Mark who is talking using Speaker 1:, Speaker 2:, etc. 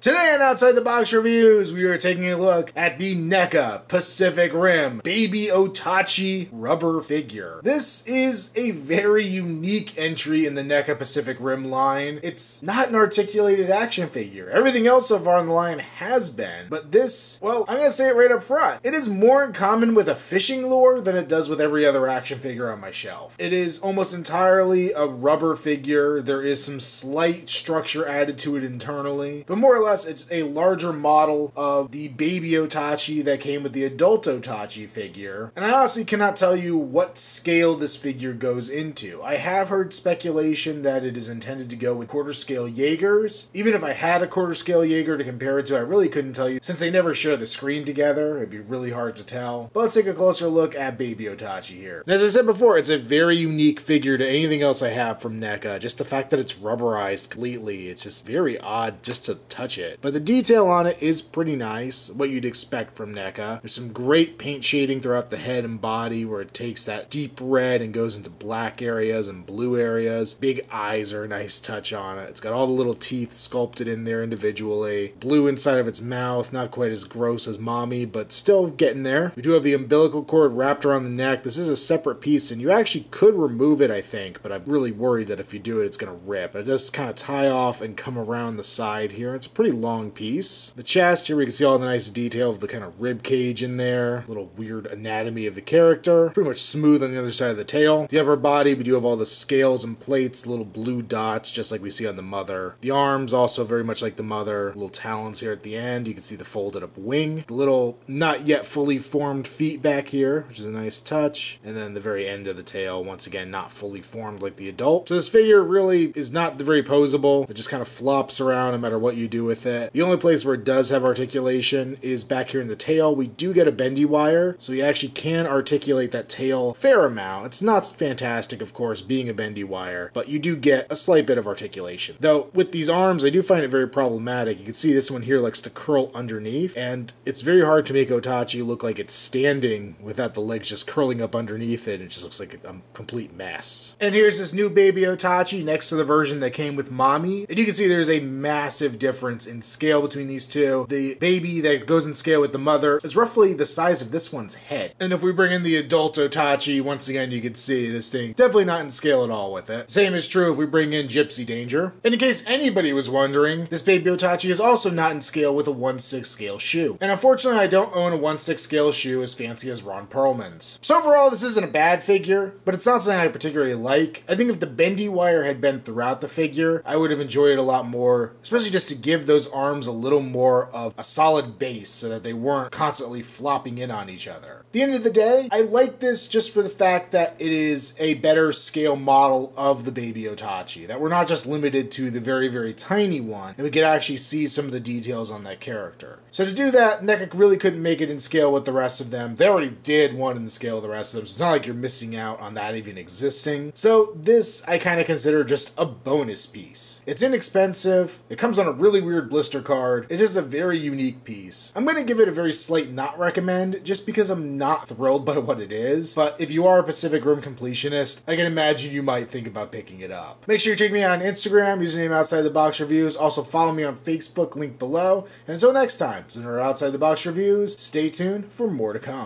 Speaker 1: Today on Outside the Box Reviews, we are taking a look at the NECA Pacific Rim Baby Otachi rubber figure. This is a very unique entry in the NECA Pacific Rim line. It's not an articulated action figure. Everything else so far in the line has been, but this, well, I'm gonna say it right up front. It is more in common with a fishing lure than it does with every other action figure on my shelf. It is almost entirely a rubber figure. There is some slight structure added to it internally, but more or less it's a larger model of the baby Otachi that came with the adult Otachi figure. And I honestly cannot tell you what scale this figure goes into. I have heard speculation that it is intended to go with quarter scale Jaegers. Even if I had a quarter scale Jaeger to compare it to, I really couldn't tell you. Since they never share the screen together, it'd be really hard to tell. But let's take a closer look at baby Otachi here. And as I said before, it's a very unique figure to anything else I have from NECA. Just the fact that it's rubberized completely, it's just very odd just to touch it. But the detail on it is pretty nice, what you'd expect from NECA. There's some great paint shading throughout the head and body where it takes that deep red and goes into black areas and blue areas. Big eyes are a nice touch on it. It's got all the little teeth sculpted in there individually. Blue inside of its mouth, not quite as gross as Mommy, but still getting there. We do have the umbilical cord wrapped around the neck. This is a separate piece, and you actually could remove it, I think, but I'm really worried that if you do it, it's going to rip. It does kind of tie off and come around the side here. It's a pretty long piece. The chest, here we can see all the nice detail of the kind of rib cage in there. Little weird anatomy of the character. Pretty much smooth on the other side of the tail. The upper body, we do have all the scales and plates, little blue dots, just like we see on the mother. The arms, also very much like the mother. Little talons here at the end. You can see the folded up wing. The little not yet fully formed feet back here, which is a nice touch. And then the very end of the tail, once again, not fully formed like the adult. So this figure really is not very posable. It just kind of flops around no matter what you do with it. The only place where it does have articulation is back here in the tail. We do get a bendy wire, so you actually can articulate that tail a fair amount. It's not fantastic, of course, being a bendy wire, but you do get a slight bit of articulation. Though, with these arms, I do find it very problematic. You can see this one here likes to curl underneath, and it's very hard to make Otachi look like it's standing without the legs just curling up underneath it. It just looks like a complete mess. And here's this new baby Otachi next to the version that came with Mommy, and you can see there's a massive difference in scale between these two. The baby that goes in scale with the mother is roughly the size of this one's head. And if we bring in the adult Otachi, once again you can see this thing definitely not in scale at all with it. Same is true if we bring in Gypsy Danger. And in case anybody was wondering, this baby Otachi is also not in scale with a 1/6 scale shoe. And unfortunately I don't own a 1/6 scale shoe as fancy as Ron Perlman's. So overall this isn't a bad figure, but it's not something I particularly like. I think if the bendy wire had been throughout the figure, I would have enjoyed it a lot more, especially just to give those arms a little more of a solid base so that they weren't constantly flopping in on each other. At the end of the day, I like this just for the fact that it is a better scale model of the baby Otachi, that we're not just limited to the very, very tiny one, and we could actually see some of the details on that character. So to do that, NECA really couldn't make it in scale with the rest of them. They already did one in the scale of the rest of them, so it's not like you're missing out on that even existing. So this I kind of consider just a bonus piece. It's inexpensive, it comes on a really weird blister card, it's just a very unique piece. I'm going to give it a very slight not recommend, just because I'm not thrilled by what it is, but if you are a Pacific Rim completionist, I can imagine you might think about picking it up. Make sure you check me out on Instagram, username Outside the Box Reviews, also follow me on Facebook, link below, and until next time, so for Outside the Box Reviews, stay tuned for more to come.